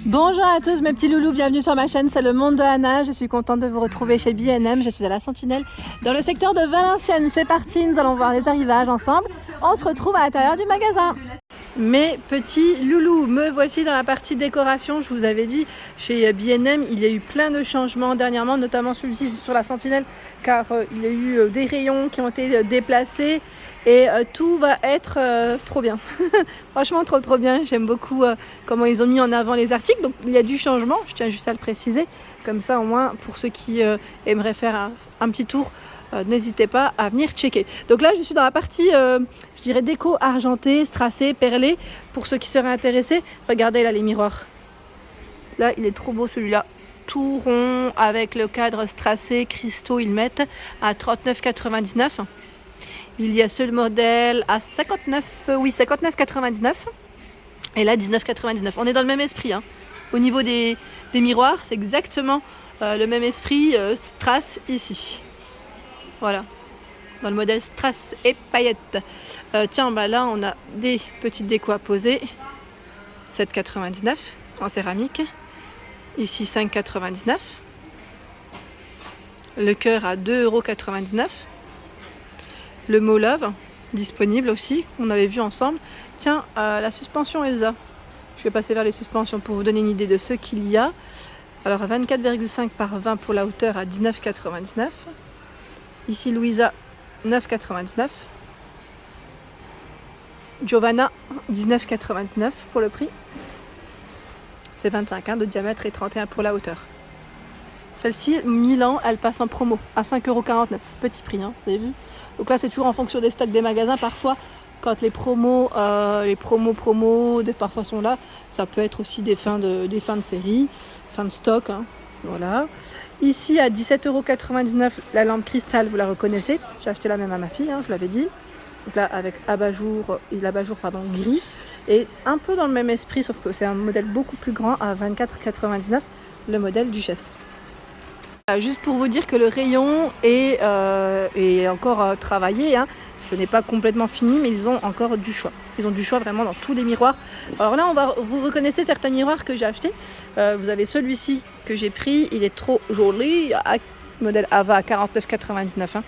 Bonjour à tous mes petits loulous, bienvenue sur ma chaîne, c'est le monde de Anna. Je suis contente de vous retrouver chez B&M, je suis à la Sentinelle dans le secteur de Valenciennes. C'est parti, nous allons voir les arrivages ensemble. On se retrouve à l'intérieur du magasin. Mes petits loulous, me voici dans la partie décoration. Je vous avais dit, chez B&M, il y a eu plein de changements dernièrement, notamment celui-ci sur la Sentinelle, car il y a eu des rayons qui ont été déplacés. Et tout va être trop bien. Franchement, trop bien. J'aime beaucoup comment ils ont mis en avant les articles. Donc, il y a du changement. Je tiens juste à le préciser. Comme ça, au moins, pour ceux qui aimeraient faire un petit tour, n'hésitez pas à venir checker. Donc là, je suis dans la partie, je dirais, déco argentée, strassée, perlée. Pour ceux qui seraient intéressés, regardez là les miroirs. Là, il est trop beau celui-là. Tout rond avec le cadre strassé, cristaux, ils mettent à 39,99 €. Il y a ce modèle à 59,99 €. Et là, 19,99 €. On est dans le même esprit. Hein. Au niveau des miroirs, c'est exactement le même esprit strass ici. Voilà. Dans le modèle strass et paillettes. Tiens, bah là, on a des petites décos à poser. 7,99 € en céramique. Ici, 5,99 €. Le cœur à 2,99 €. Le mot Love, disponible aussi, qu'on avait vu ensemble. Tiens, la suspension Elsa. Je vais passer vers les suspensions pour vous donner une idée de ce qu'il y a. Alors 24,5 par 20 pour la hauteur à 19,99 €. Ici Louisa, 9,99 €. Giovanna, 19,99 € pour le prix. C'est 25 de diamètre et 31 pour la hauteur. Celle-ci, Milan, elle passe en promo à 5,49 €. Petit prix, hein, vous avez vu. Donc là, c'est toujours en fonction des stocks des magasins. Parfois, quand les promos parfois sont là, ça peut être aussi des fins de série, fin de stock. Hein, voilà. Ici, à 17,99 €, la lampe cristal, vous la reconnaissez. J'ai acheté la même à ma fille, hein, je l'avais dit. Donc là, avec l'abat-jour gris. Et un peu dans le même esprit, sauf que c'est un modèle beaucoup plus grand, à 24,99 €, le modèle Duchesse. Juste pour vous dire que le rayon est encore travaillé, hein. Ce n'est pas complètement fini, mais ils ont encore du choix. Ils ont du choix vraiment dans tous les miroirs. Alors là, vous reconnaissez certains miroirs que j'ai achetés. Vous avez celui-ci que j'ai pris, il est trop joli, modèle Ava à 49,99 €. Hein.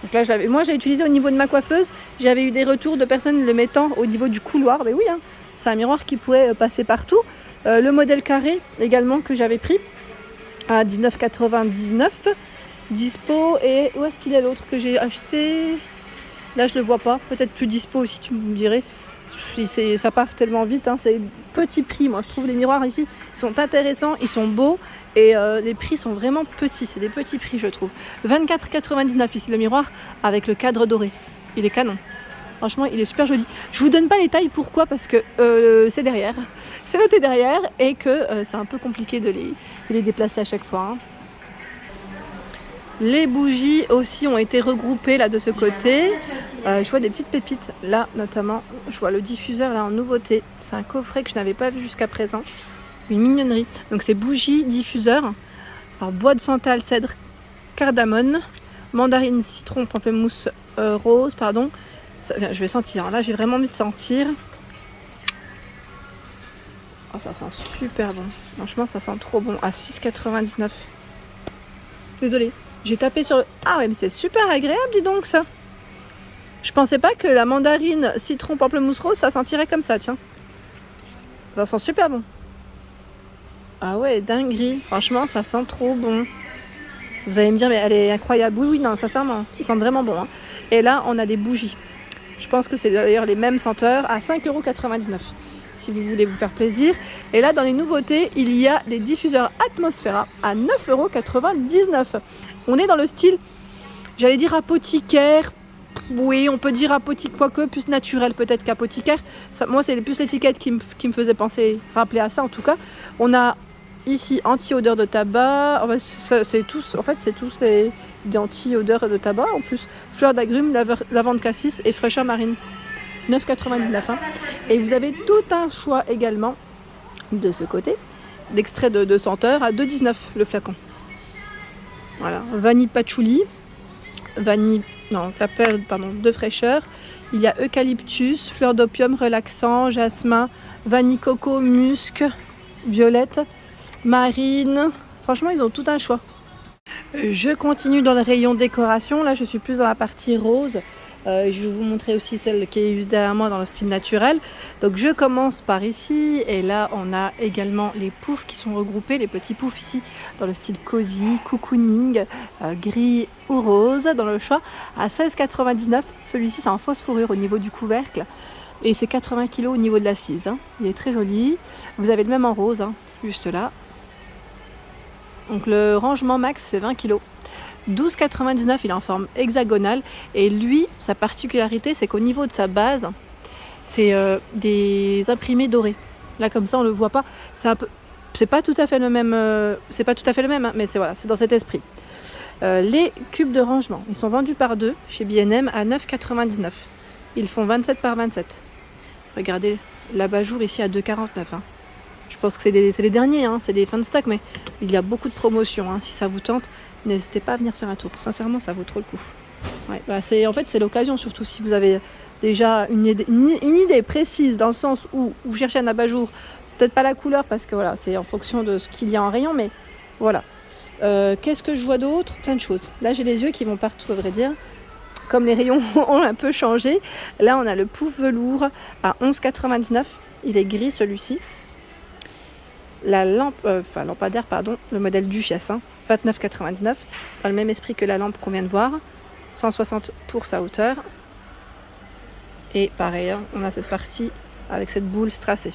Donc là, moi, je l'ai utilisé au niveau de ma coiffeuse. J'avais eu des retours de personnes le mettant au niveau du couloir. Mais oui, hein, c'est un miroir qui pourrait passer partout. Le modèle carré également que j'avais pris à 19,99 €. Dispo. Et où est-ce qu'il est l'autre que j'ai acheté? Là, je le vois pas. Peut-être plus dispo aussi, tu me dirais. Ça part tellement vite. Hein. C'est petit prix. Moi, je trouve les miroirs ici sont intéressants. Ils sont beaux. Et les prix sont vraiment petits. C'est des petits prix, je trouve. 24,99 € ici, le miroir avec le cadre doré. Il est canon. Franchement, il est super joli. Je vous donne pas les tailles. Pourquoi? Parce que c'est derrière. C'est noté derrière et que c'est un peu compliqué de les déplacer à chaque fois. Hein. Les bougies aussi ont été regroupées là de ce côté. Je vois des petites pépites là notamment. Je vois le diffuseur là en nouveauté. C'est un coffret que je n'avais pas vu jusqu'à présent. Une mignonnerie. Donc c'est bougie diffuseur. Alors bois de santal, cèdre, cardamone, mandarine, citron, pamplemousse, rose, pardon. Je vais sentir. Là j'ai vraiment envie de sentir. Oh, ça sent super bon. Franchement, ça sent trop bon. À 6,99 €. Désolée. J'ai tapé sur le... Ah ouais, mais c'est super agréable, dis donc, ça. Je pensais pas que la mandarine, citron, pamplemousse rose, ça sentirait comme ça, tiens. Ça sent super bon. Ah ouais, dinguerie. Franchement, ça sent trop bon. Vous allez me dire, mais elle est incroyable. Oui, non, sincèrement. Ils sentent vraiment bon. Hein. Et là, on a des bougies. Je pense que c'est d'ailleurs les mêmes senteurs à 5,99 €. Si vous voulez vous faire plaisir. Et là, dans les nouveautés, il y a des diffuseurs Atmosphera à 9,99 €. On est dans le style, j'allais dire apothicaire. Oui, on peut dire apothicaire, quoique plus naturel peut-être qu'apothicaire. Moi, c'est plus l'étiquette qui me faisait rappeler à ça en tout cas. On a ici anti-odeur de tabac. C'est tous des anti-odeurs de tabac. En plus, fleurs d'agrumes, lavande cassis et fraîcheur marine. 9,99 €. Hein. Et vous avez tout un choix également de ce côté d'extrait de senteur à 2,19 € le flacon. Voilà, vanille patchouli, la perle de fraîcheur. Il y a eucalyptus, fleur d'opium relaxant, jasmin, vanille coco, musc, violette, marine. Franchement, ils ont tout un choix. Je continue dans le rayon décoration. Là, je suis plus dans la partie rose. Je vais vous montrer aussi celle qui est juste derrière moi dans le style naturel. Donc je commence par ici et là on a également les poufs qui sont regroupés, les petits poufs ici dans le style cosy, cocooning, gris ou rose dans le choix à 16,99 €. Celui-ci c'est en fausse fourrure au niveau du couvercle et c'est 80 kg au niveau de l'assise. Il est très joli. Vous avez le même en rose, juste là. Donc le rangement max c'est 20 kg. 12,99 €, il est en forme hexagonale et lui, sa particularité c'est qu'au niveau de sa base, c'est des imprimés dorés. Là comme ça on le voit pas, c'est pas tout à fait le même, mais c'est voilà, c'est dans cet esprit. Les cubes de rangement, ils sont vendus par deux chez B&M à 9,99 €. Ils font 27 par 27. Regardez l'abat-jour ici à 2,49 €. Je pense que c'est les derniers, c'est des fins de stock, mais il y a beaucoup de promotions. Si ça vous tente, n'hésitez pas à venir faire un tour. Sincèrement, ça vaut trop le coup. Ouais, c'est l'occasion, surtout si vous avez déjà une idée précise dans le sens où vous cherchez un abat-jour. Peut-être pas la couleur parce que voilà, c'est en fonction de ce qu'il y a en rayon, mais voilà. Qu'est-ce que je vois d'autre? Plein de choses. Là, j'ai les yeux qui vont partout, à vrai dire. Comme les rayons ont un peu changé. Là, on a le pouf velours à 11,99 €. Il est gris celui-ci. La lampadaire, le modèle Duchesse, 29,99 €, dans le même esprit que la lampe qu'on vient de voir, 160 pour sa hauteur. Et pareil, on a cette partie avec cette boule strassée.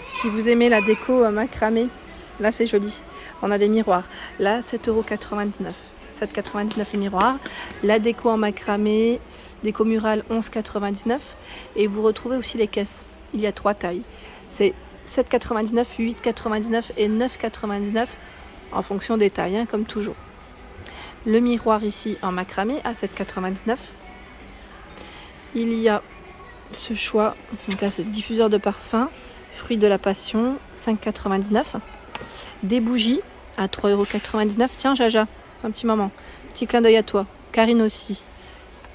Si vous aimez la déco macramé, là c'est joli. On a des miroirs. Là, 7,99 €. 7,99 € les miroirs. La déco en macramé, déco murale, 11,99 €. Et vous retrouvez aussi les caisses. Il y a 3 tailles. C'est 7,99 €, 8,99 € et 9,99 € en fonction des tailles, comme toujours. Le miroir ici en macramé à 7,99 €. Il y a ce choix, donc là, ce diffuseur de parfum, fruit de la passion, 5,99 €. Des bougies à 3,99 €. Tiens Jaja, un petit moment. Petit clin d'œil à toi. Karine aussi.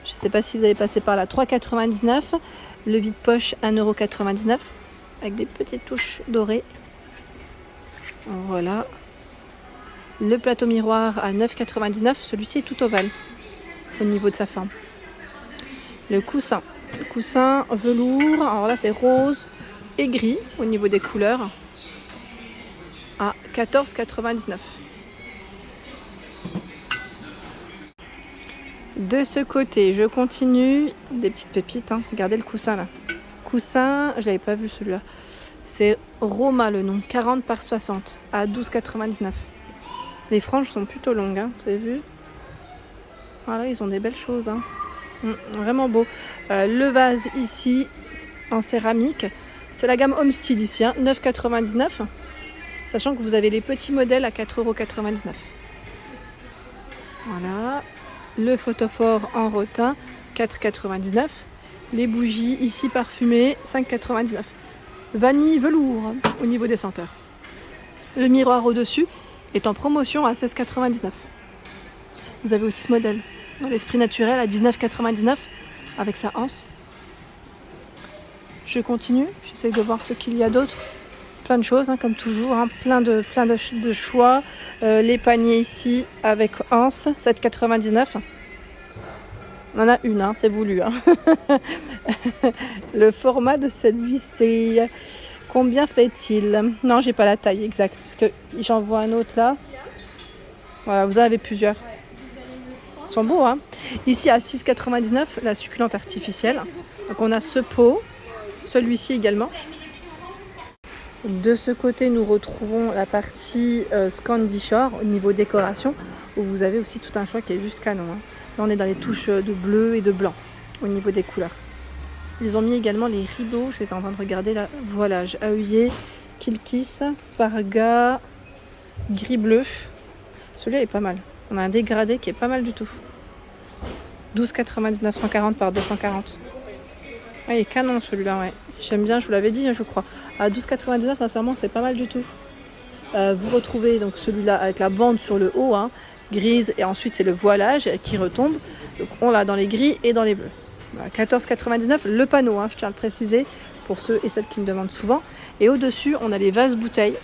Je ne sais pas si vous avez passé par là. 3,99 €. Le vide-poche 1,99 € avec des petites touches dorées. Voilà. Le plateau miroir à 9,99 €. Celui-ci est tout ovale au niveau de sa forme. Le coussin. Le coussin velours. Alors là, c'est rose et gris au niveau des couleurs. À 14,99 €. De ce côté, je continue. Des petites pépites. Regardez le coussin là. Coussin, je l'avais pas vu celui-là. C'est Roma le nom, 40 par 60 à 12,99 €. Les franges sont plutôt longues, vous avez vu? Voilà, ils ont des belles choses. Vraiment beau. Le vase ici en céramique, c'est la gamme Homestead ici, 9,99 €. Sachant que vous avez les petits modèles à 4,99 €. Voilà. Le photophore en rotin, 4,99 €. Les bougies ici parfumées, 5,99 €. Vanille velours au niveau des senteurs. Le miroir au-dessus est en promotion à 16,99 €. Vous avez aussi ce modèle dans l'esprit naturel à 19,99 € avec sa anse. Je continue, j'essaie de voir ce qu'il y a d'autre. Plein de choses, comme toujours, plein de choix. Les paniers ici avec anse, 7,99 €. On en a une, c'est voulu. Le format de cette vis, combien fait-il? Non, j'ai pas la taille exacte, parce que j'en vois un autre là. Voilà, vous en avez plusieurs. Ils sont beaux, Ici à 6,99 € la succulente artificielle. Donc on a ce pot, celui-ci également. De ce côté, nous retrouvons la partie Scandi Shore au niveau décoration, où vous avez aussi tout un choix qui est juste canon. Là, on est dans les touches de bleu et de blanc au niveau des couleurs. Ils ont mis également les rideaux. Je suis en train de regarder là. Voilage, œillet, Kilkis, Parga, gris-bleu. Celui-là est pas mal. On a un dégradé qui est pas mal du tout. 12,99 €, 140 par 240. Ah, il est canon celui-là, ouais. J'aime bien, je vous l'avais dit, je crois. À 12,99 €, sincèrement, c'est pas mal du tout. Vous retrouvez donc celui-là avec la bande sur le haut, grise, et ensuite c'est le voilage qui retombe. Donc on l'a dans les gris et dans les bleus. Voilà, 14,99 € le panneau, je tiens à le préciser, pour ceux et celles qui me demandent souvent. Et au-dessus, on a les vases bouteilles.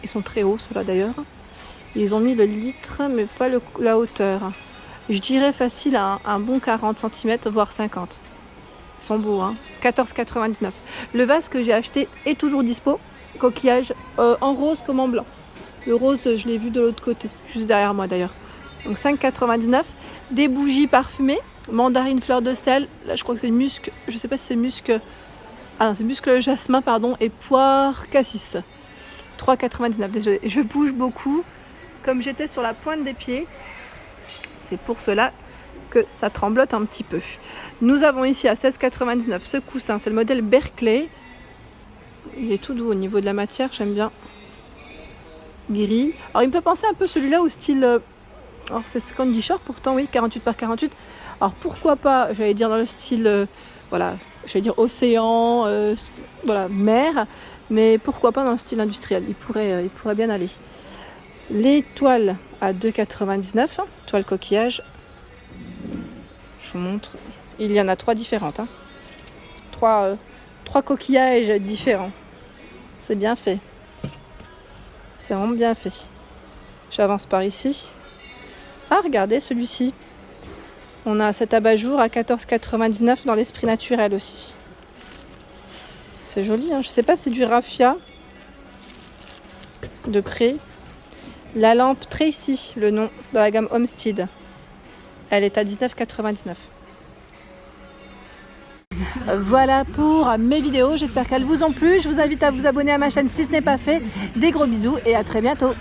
Ils sont très hauts, ceux-là d'ailleurs. Ils ont mis le litre, mais pas la hauteur. Je dirais facile à un bon 40 cm, voire 50. Ils sont beaux, hein. 14,99 €. Le vase que j'ai acheté est toujours dispo. Coquillage en rose comme en blanc. Le rose, je l'ai vu de l'autre côté, juste derrière moi d'ailleurs. Donc 5,99 €. Des bougies parfumées, mandarine, fleur de sel. Là, je crois que c'est musc. Je sais pas si c'est musc. Ah non, c'est musc jasmin, pardon, et poire cassis. 3,99 €. Désolée, je bouge beaucoup. Comme j'étais sur la pointe des pieds, c'est pour cela que ça tremblote un petit peu. Nous avons ici à 16,99 € ce coussin, c'est le modèle Berkeley. Il est tout doux au niveau de la matière, j'aime bien. Gris. Alors il me fait penser un peu celui-là au style... alors c'est Candy Shore pourtant, oui, 48 par 48. Alors pourquoi pas, j'allais dire dans le style... voilà, j'allais dire océan, voilà, mer. Mais pourquoi pas dans le style industriel, il pourrait bien aller. Les toiles à 2,99 €, toile coquillage. Je vous montre. Il y en a 3 différentes. Hein. 3 coquillages différents. C'est bien fait. C'est vraiment bien fait. J'avance par ici. Ah, regardez celui-ci. On a cet abat-jour à 14,99 € dans l'esprit naturel aussi. C'est joli, hein. Je ne sais pas si c'est du raffia de près. La lampe Tracy, le nom de la gamme Homestead. Elle est à 19,99 €. Voilà pour mes vidéos, j'espère qu'elles vous ont plu. Je vous invite à vous abonner à ma chaîne si ce n'est pas fait. Des gros bisous et à très bientôt.